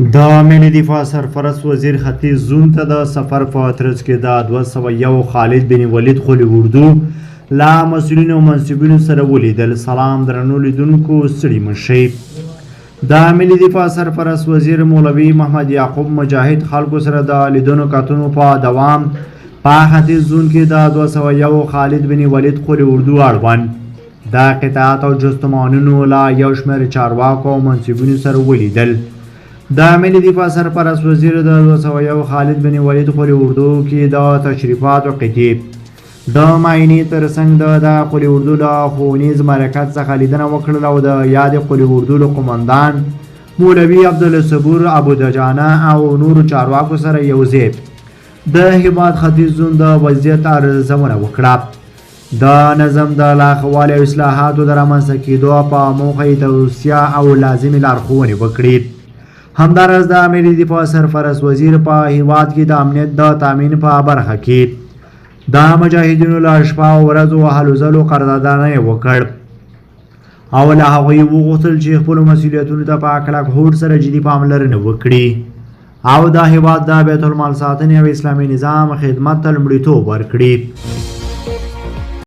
د ملي دفاع سرپرست وزیر ختیځ زون ته د سفر په ترڅ کې د 201 خالد بن ولید خولي اردو لا مسؤلینو او منصبینو سره ولیدل. سلام درنو لیدونکو، ستړي مشئ. د ملي دفاع سرپرست وزیر مولوي محمد یعقوب مجاهد خلکو سره د لیدنو کتنو په دوام په ختیځ زون کې د 201 خالد بن ولید خولي اردو اړوند د قطاعت او جستمانونو لا یو شمېر چارواکو او منصبینو سره ولیدل. د ملي دفاع سرپرست وزیر د 201 خالد بن ولید خولي اردو کې د تشریفاتو قطعې د معاینې ترڅنګ د خولي اردو له ښوونیز مرکز څخه لیدنه وکړله او د یاد خولي اردو له قمندان مولوي عبدالصبور ابودجانه او نورو چارواکو سره یو ځای د هیواد ختیځ زون د وضعیت ارزونه وکړه. د نظم د لا ښه والي او اصلاحاتو د رامنځته کېدو په موخه یې توصیه او لازمې لارښوونې وکړي. همداراز د ملي دفاع سرپرست وزیر په هیواد کې د امنیت د تامین په برخه کې د مجاهدینو له شپه او ورځو هلو ځلو قراردادونه یې وکړ او له هغوی وغوښتل چې خپلو مسؤلیتونو ته په کلک هوډ سره جدي پاملرنه وکړي او د هیواد د بیت المال ساتنې او اسلامي نظام خدمت ته لومړیتوب ورکړي.